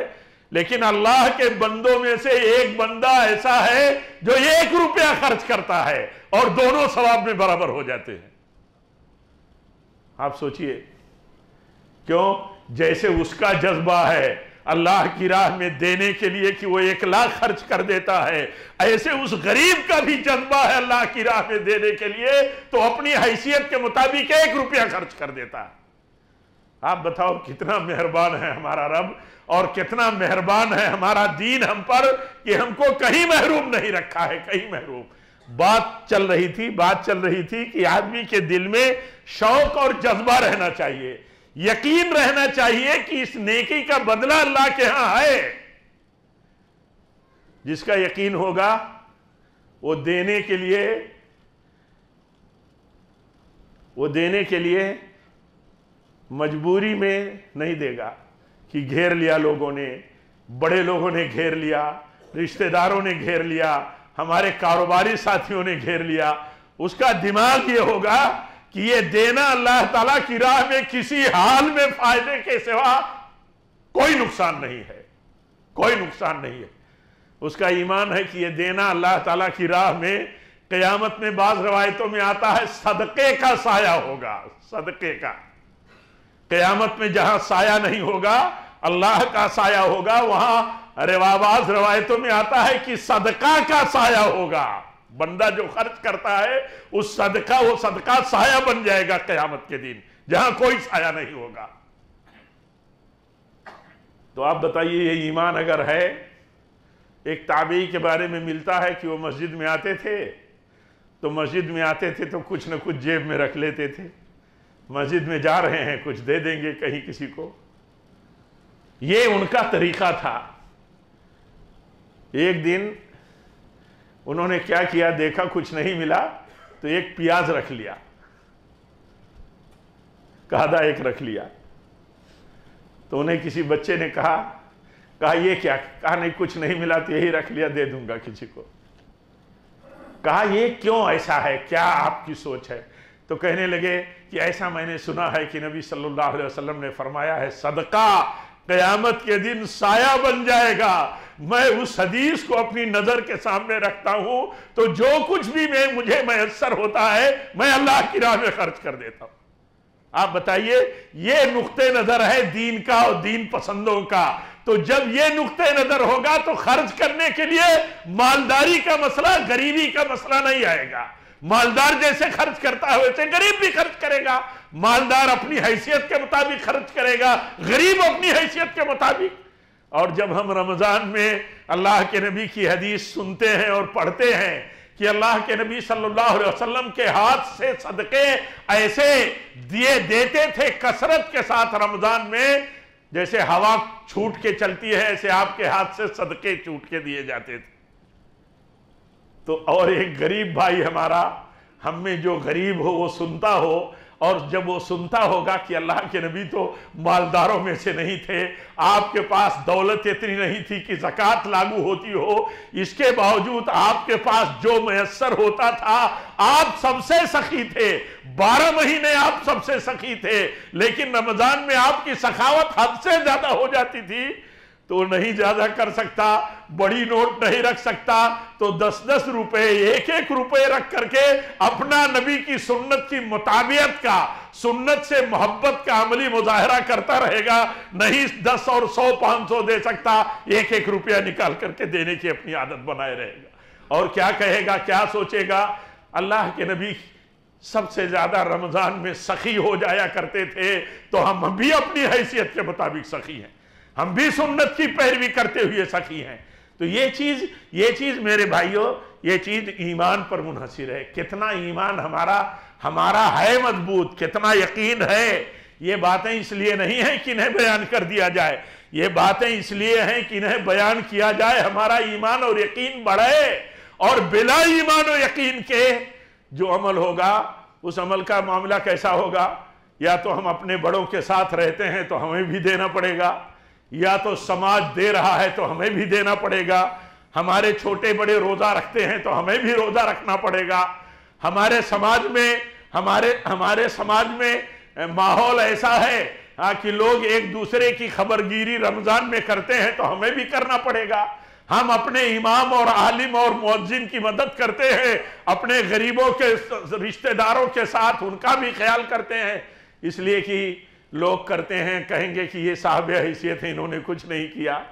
लेकिन अल्लाह के बंदों में से एक बंदा ऐसा है जो 1 रुपया खर्च करता है और दोनों सवाब में बराबर हो जाते हैं। आप सोचिए, क्यों? जैसे उसका जज्बा है अल्लाह की राह में देने के लिए कि वो 1 लाख खर्च कर देता है, ऐसे उस गरीब का भी जज्बा है अल्लाह की राह में देने के लिए तो अपनी हैसियत के मुताबिक 1 रुपया खर्च कर देता है। आप बताओ कितना मेहरबान है हमारा रब और कितना मेहरबान है हमारा दीन हम पर कि हमको कहीं महरूम नहीं रखा है, कहीं महरूम। बात चल रही थी कि आदमी के दिल में शौक और जज्बा रहना चाहिए, यकीन रहना चाहिए कि इस नेकी का बदला अल्लाह के यहां है। जिसका यकीन होगा वो देने के लिए मजबूरी में नहीं देगा कि घेर लिया लोगों ने, बड़े लोगों ने घेर लिया, रिश्तेदारों ने घेर लिया, हमारे कारोबारी साथियों ने घेर लिया। उसका दिमाग ये होगा कि ये देना अल्लाह ताला की राह में किसी हाल में फायदे के सिवा कोई नुकसान नहीं है, कोई नुकसान नहीं है। उसका ईमान है कि ये देना अल्लाह ताला की राह में क़यामत में बाज़ रवायतों में आता है सदक़े का साया होगा, सदक़े का। क़यामत में जहां साया नहीं होगा अल्लाह का साया होगा, वहां बाज़ रवायतों में आता है कि सदका का साया होगा। बंदा जो खर्च करता है वो सदका साया बन जाएगा क़यामत के दिन, जहां कोई साया नहीं होगा। तो आप बताइए, ये ईमान अगर है। एक ताबी के बारे में मिलता है कि वो मस्जिद में आते थे तो कुछ न कुछ जेब में रख लेते थे। मस्जिद में जा रहे हैं, कुछ दे देंगे कहीं किसी को, ये उनका तरीका था। एक दिन उन्होंने क्या किया, देखा कुछ नहीं मिला तो एक प्याज रख लिया, आधा एक रख लिया। तो उन्हें किसी बच्चे ने कहा ये क्या? कहा नहीं, कुछ नहीं मिला तो यही रख लिया, दे दूंगा किसी को। कहा ये क्यों ऐसा है, क्या आपकी सोच है? तो कहने लगे कि ऐसा मैंने सुना है कि नबी सल्लल्लाहु अलैहि वसल्लम ने फरमाया है सदका क़यामत के दिन साया बन जाएगा। मैं उस हदीस को अपनी नजर के सामने रखता हूं तो जो कुछ भी मुझे मैसर होता है मैं अल्लाह की राह में खर्च कर देता हूं। आप बताइए, ये नुक्ते नजर है दीन का और दीन पसंदों का। तो जब ये नुक्ते नजर होगा तो खर्च करने के लिए मालदारी का मसला, गरीबी का मसला नहीं आएगा। मालदार जैसे खर्च करता है वैसे गरीब भी खर्च करेगा। मालदार अपनी हैसियत के मुताबिक खर्च करेगा, गरीब अपनी हैसियत के मुताबिक। और जब हम रमजान में अल्लाह के नबी की हदीस सुनते हैं और पढ़ते हैं कि अल्लाह के नबी सल्लल्लाहु अलैहि वसल्लम के हाथ से सदके ऐसे दिए देते थे कसरत के साथ रमजान में, जैसे हवा छूट के चलती है ऐसे आपके हाथ से सदके छूट के दिए जाते थे। तो और एक गरीब भाई हमारा, हम में जो गरीब हो वो सुनता हो, और जब वो सुनता होगा कि अल्लाह के नबी तो मालदारों में से नहीं थे, आपके पास दौलत इतनी नहीं थी कि ज़कात लागू होती हो, इसके बावजूद आपके पास जो मैसर होता था आप सबसे सखी थे। 12 महीने आप सबसे सखी थे, लेकिन रमजान में आपकी सखावत हद से ज्यादा हो जाती थी। तो नहीं ज्यादा कर सकता, बड़ी नोट नहीं रख सकता, तो 10-10 रुपए, 1-1 रुपए रख करके अपना नबी की सुन्नत की मुताबियत का, सुन्नत से मोहब्बत का अमली मुजाहरा करता रहेगा। नहीं 10 और 100 500 दे सकता, 1-1 रुपया निकाल करके देने की अपनी आदत बनाए रहेगा। और क्या कहेगा, क्या सोचेगा? अल्लाह के नबी सबसे ज्यादा रमजान में सखी हो जाया करते थे, तो हम भी अपनी हैसियत के मुताबिक सखी हैं, हम भी सुन्नत की पैरवी करते हुए सखी हैं। तो ये चीज मेरे भाइयों, ये चीज ईमान पर मुनहसिर है। कितना ईमान हमारा है मजबूत, कितना यकीन है। ये बातें इसलिए नहीं है कि इन्हें बयान कर दिया जाए, ये बातें इसलिए हैं कि इन्हें बयान किया जाए, हमारा ईमान और यकीन बढ़े। और बिला ईमान और यकीन के जो अमल होगा, उस अमल का मामला कैसा होगा? या तो हम अपने बड़ों के साथ रहते हैं तो हमें भी देना पड़ेगा, या तो समाज दे रहा है तो हमें भी देना पड़ेगा। हमारे छोटे बड़े रोजा रखते हैं तो हमें भी रोजा रखना पड़ेगा। हमारे समाज में माहौल ऐसा है कि लोग एक दूसरे की खबरगिरी रमजान में करते हैं तो हमें भी करना पड़ेगा। हम अपने इमाम और आलिम और मुअज्जिन की मदद करते हैं, अपने गरीबों के रिश्तेदारों के साथ उनका भी ख्याल करते हैं, इसलिए कि लोग करते हैं, कहेंगे कि ये साहब हैसियत है, इन्होंने कुछ नहीं किया।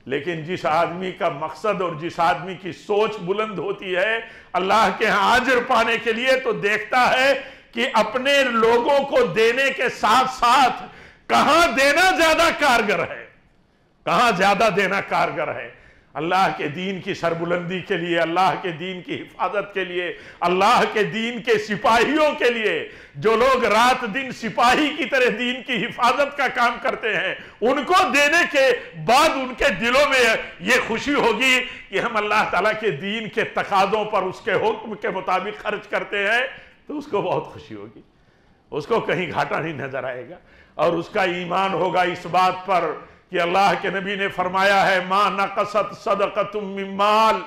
लेकिन जिस आदमी का मकसद और जिस आदमी की सोच बुलंद होती है अल्लाह के यहाँ अजर पाने के लिए, तो देखता है कि अपने लोगों को देने के साथ साथ कहां देना ज्यादा कारगर है, कहां ज्यादा देना कारगर है। अल्लाह के दीन की सरबुलंदी के लिए, अल्लाह के दीन की हिफाजत के लिए, अल्लाह के दीन के सिपाहियों के लिए, जो लोग रात दिन सिपाही की तरह दीन की हिफाजत का काम करते हैं, उनको देने के बाद उनके दिलों में ये खुशी होगी कि हम अल्लाह ताला के दीन के तकाज़ों पर उसके हुक्म के मुताबिक खर्च करते हैं, तो उसको बहुत खुशी होगी, उसको कहीं घाटा नहीं नजर आएगा। और उसका ईमान होगा इस बात पर कि अल्लाह के नबी ने फरमाया है, मा नक़सत सदक़तुम मिन माल,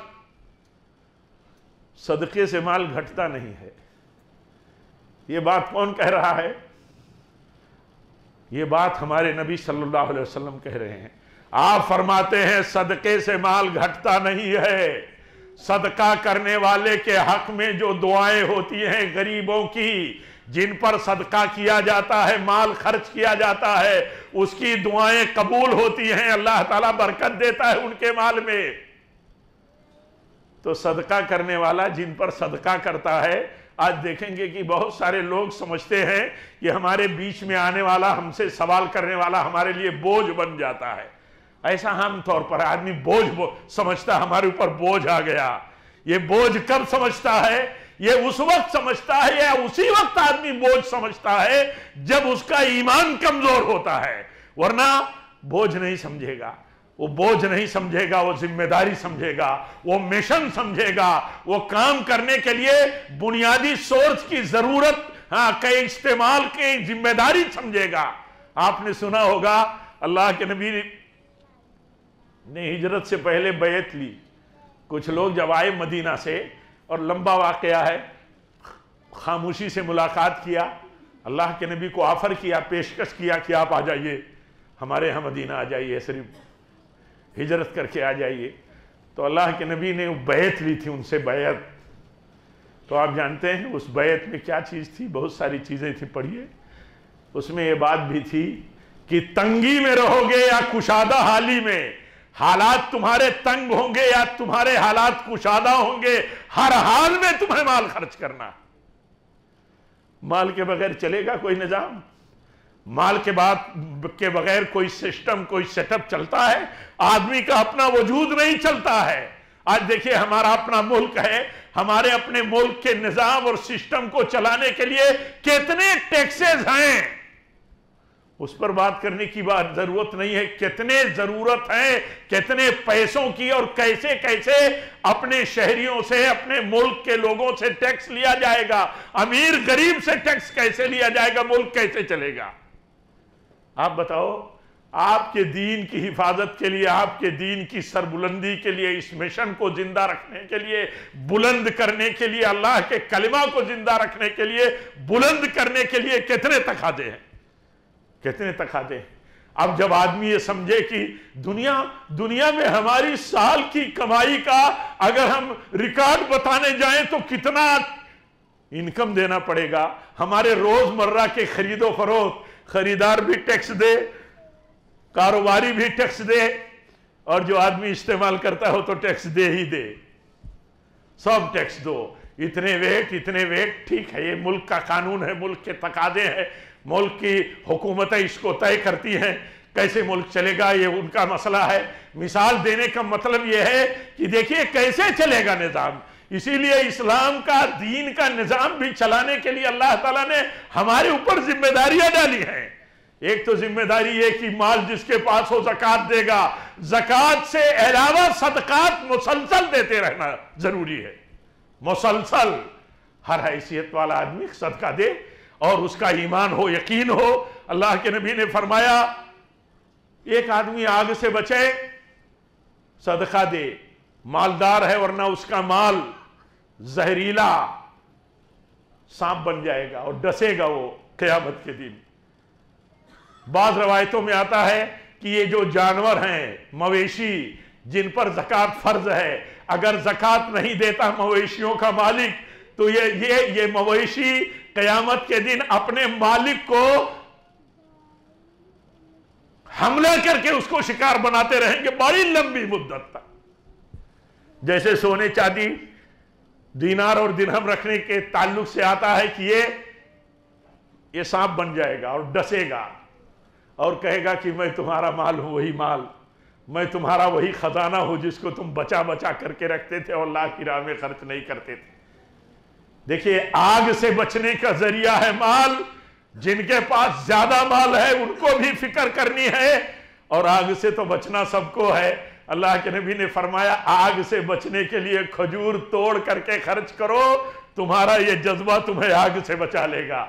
सदके से माल घटता नहीं है। ये बात कौन कह रहा है? ये बात हमारे नबी सल्लल्लाहु अलैहि वसल्लम कह रहे हैं। आप फरमाते हैं सदके से माल घटता नहीं है। सदका करने वाले के हक में जो दुआएं होती हैं गरीबों की, जिन पर सदका किया जाता है, माल खर्च किया जाता है, उसकी दुआएं कबूल होती हैं, अल्लाह ताला बरकत देता है उनके माल में। तो सदका करने वाला जिन पर सदका करता है, आज देखेंगे कि बहुत सारे लोग समझते हैं कि हमारे बीच में आने वाला, हमसे सवाल करने वाला हमारे लिए बोझ बन जाता है। ऐसा आम तौर पर आदमी बोझ समझता, हमारे ऊपर बोझ आ गया। ये बोझ कब समझता है? ये उस वक्त समझता है, या उसी वक्त आदमी बोझ समझता है जब उसका ईमान कमजोर होता है, वरना बोझ नहीं समझेगा। वो बोझ नहीं समझेगा, वो जिम्मेदारी समझेगा, वो मिशन समझेगा, वो काम करने के लिए बुनियादी सोर्स की जरूरत के इस्तेमाल की जिम्मेदारी समझेगा। आपने सुना होगा अल्लाह के नबी ने हिजरत से पहले बैत ली। कुछ लोग जब आए मदीना से, और लंबा वाकया है, खामोशी से मुलाकात किया, अल्लाह के नबी को ऑफर किया, पेशकश किया कि आप आ जाइए, हमारे यहाँ मदीना आ जाइए, सिर्फ हिजरत करके आ जाइए। तो अल्लाह के नबी ने बैत ली थी उनसे, बैत। तो आप जानते हैं उस बैत में क्या चीज़ थी? बहुत सारी चीज़ें थी, पढ़िए। उसमें ये बात भी थी कि तंगी में रहोगे या कुशादा हाली में, हालात तुम्हारे तंग होंगे या तुम्हारे हालात कुशादा होंगे, हर हाल में तुम्हें माल खर्च करना। माल के बगैर चलेगा कोई निजाम? माल के बगैर कोई सिस्टम, कोई सेटअप चलता है? आदमी का अपना वजूद नहीं चलता है। आज देखिए हमारा अपना मुल्क है, हमारे अपने मुल्क के निजाम और सिस्टम को चलाने के लिए कितने टैक्सेस हैं, उस पर बात करने की बात जरूरत नहीं है। कितने जरूरत है, कितने पैसों की, और कैसे कैसे अपने शहरियों से, अपने मुल्क के लोगों से टैक्स लिया जाएगा, अमीर गरीब से टैक्स कैसे लिया जाएगा, मुल्क कैसे चलेगा? आप बताओ। आपके दीन की हिफाजत के लिए, आपके दीन की सरबुलंदी के लिए, इस मिशन को जिंदा रखने के लिए, बुलंद करने के लिए, अल्लाह के कलिमा को जिंदा रखने के लिए, बुलंद करने के लिए कितने तकाज़े हैं, कितने तकाज़े हैं। अब जब आदमी ये समझे कि दुनिया में हमारी साल की कमाई का अगर हम रिकॉर्ड बताने जाएं तो कितना इनकम देना पड़ेगा, हमारे रोजमर्रा के खरीदो फरोख्त, खरीदार भी टैक्स दे, कारोबारी भी टैक्स दे, और जो आदमी इस्तेमाल करता हो तो टैक्स दे ही दे, सब टैक्स दो, इतने वेट, ठीक है, ये मुल्क का कानून है, मुल्क के तकाजे हैं, मुल्क की हुकूमतें इसको तय करती हैं, कैसे मुल्क चलेगा ये उनका मसला है। मिसाल देने का मतलब यह है कि देखिए कैसे चलेगा निज़ाम। इसीलिए इस्लाम का, दीन का निज़ाम भी चलाने के लिए अल्लाह ताला ने हमारे ऊपर जिम्मेदारियां डाली हैं। एक तो जिम्मेदारी ये कि माल जिसके पास हो ज़कात देगा, ज़कात से अलावा सदकात मुसलसल देते रहना जरूरी है। मुसलसल हर हैसियत वाला आदमी सदका दे और उसका ईमान हो, यकीन हो। अल्लाह के नबी ने फरमाया एक आदमी आग से बचे, सदका दे, मालदार है वरना उसका माल जहरीला सांप बन जाएगा और डसेगा वो क़यामत के दिन। बाज़ रवायतों में आता है कि ये जो जानवर हैं, मवेशी, जिन पर ज़कात फर्ज है, अगर ज़कात नहीं देता मवेशियों का मालिक, तो ये मवेशी क़यामत के दिन अपने मालिक को हमला करके उसको शिकार बनाते रहेंगे बड़ी लंबी मुद्दत तक। जैसे सोने चांदी, दीनार और दिरहम रखने के ताल्लुक से आता है कि ये सांप बन जाएगा और डसेगा और कहेगा कि मैं तुम्हारा माल हूं, वही माल, मैं तुम्हारा वही खजाना हूं जिसको तुम बचा बचा करके रखते थे और अल्लाह की राह में खर्च नहीं करते थे। देखिए, आग से बचने का जरिया है माल। जिनके पास ज्यादा माल है उनको भी फिक्र करनी है, और आग से तो बचना सबको है। अल्लाह के नबी ने फरमाया आग से बचने के लिए खजूर तोड़ करके खर्च करो, तुम्हारा ये जज्बा तुम्हें आग से बचा लेगा।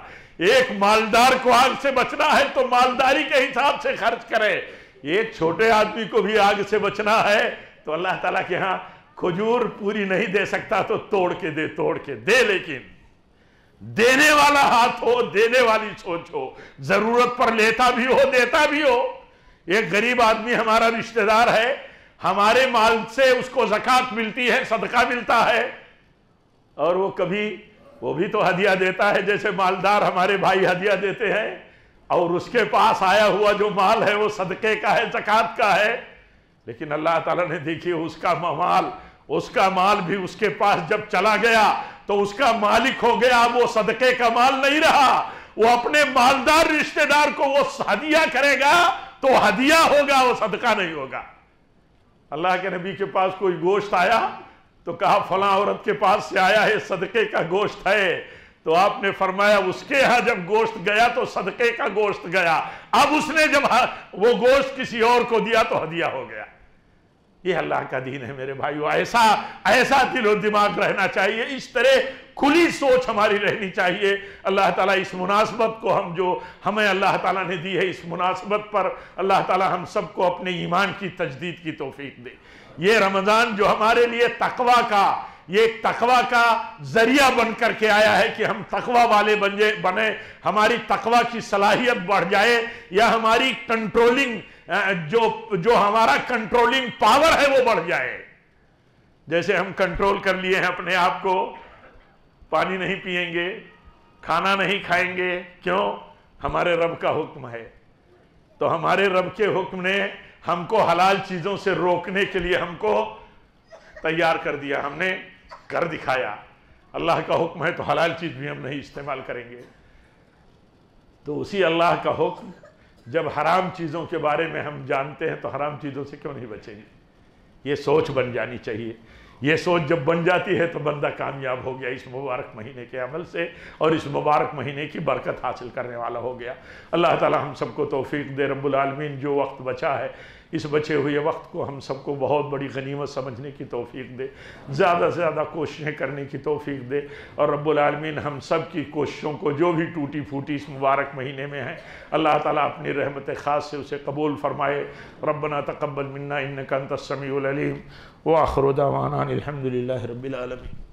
एक मालदार को आग से बचना है तो मालदारी के हिसाब से खर्च करे। एक छोटे आदमी को भी आग से बचना है तो अल्लाह ताला के यहां खजूर पूरी नहीं दे सकता तो तोड़ के दे, लेकिन देने वाला हाथ हो, देने वाली सोच हो, जरूरत पर लेता भी हो, देता भी हो। एक गरीब आदमी हमारा रिश्तेदार है, हमारे माल से उसको ज़कात मिलती है, सदका मिलता है, और वो भी तो हदिया देता है जैसे मालदार हमारे भाई हदिया देते हैं, और उसके पास आया हुआ जो माल है वो सदके का है, ज़कात का है। लेकिन अल्लाह ताला ने देखिए उसका माल भी उसके पास जब चला गया तो उसका मालिक हो गया, वो सदके का माल नहीं रहा। वो अपने मालदार रिश्तेदार को वो हदिया करेगा तो हदिया होगा, वो सदका नहीं होगा। अल्लाह के नबी के पास कोई गोश्त आया तो कहा फलां औरत के पास से आया है, सदके का गोश्त है। तो आपने फरमाया उसके यहां जब गोश्त गया तो सदके का गोश्त गया, अब उसने जब वो गोश्त किसी और को दिया तो हदिया हो गया। ये अल्लाह का दीन है मेरे भाइयों। ऐसा दिलो दिमाग रहना चाहिए, इस तरह खुली सोच हमारी रहनी चाहिए। अल्लाह ताला इस मुनासबत को हमें अल्लाह ताला ने दी है, इस मुनासबत पर अल्लाह ताला हम सबको अपने ईमान की तजदीद की तौफीक दे। ये रमज़ान जो हमारे लिए तकवा का जरिया बन करके आया है कि हम तकवा वाले बने, हमारी तकवा की सलाहियत बढ़ जाए, या हमारी कंट्रोलिंग जो हमारा कंट्रोलिंग पावर है वो बढ़ जाए। जैसे हम कंट्रोल कर लिए हैं अपने आप को, पानी नहीं पिएंगे, खाना नहीं खाएंगे, क्यों? हमारे रब का हुक्म है। तो हमारे रब के हुक्म ने हमको हलाल चीजों से रोकने के लिए हमको तैयार कर दिया, हमने कर दिखाया। अल्लाह का हुक्म है तो हलाल चीज भी हम नहीं इस्तेमाल करेंगे। तो उसी अल्लाह का हुक्म जब हराम चीज़ों के बारे में हम जानते हैं तो हराम चीज़ों से क्यों नहीं बचेंगे? ये सोच बन जानी चाहिए। ये सोच जब बन जाती है तो बंदा कामयाब हो गया इस मुबारक महीने के अमल से, और इस मुबारक महीने की बरकत हासिल करने वाला हो गया। अल्लाह ताला हम सबको तौफीक दे रब्बुल आलमीन। जो वक्त बचा है, इस बचे हुए वक्त को हम सबको बहुत बड़ी गनीमत समझने की तौफीक दे, ज़्यादा से ज़्यादा कोशिशें करने की तौफीक दे, और रब्बुल आलमीन हम सब की कोशिशों को जो भी टूटी फूटी इस मुबारक महीने में है, अल्लाह ताला अपनी रहमत ख़ास से उसे कबूल फरमाए। रब्बना तक़ब्बल मिन्ना इन्नका अंतस समीउल अलीम व आखिरु दावाना अनिल हम्दुलिल्लाहि रब्बिल आलमीन।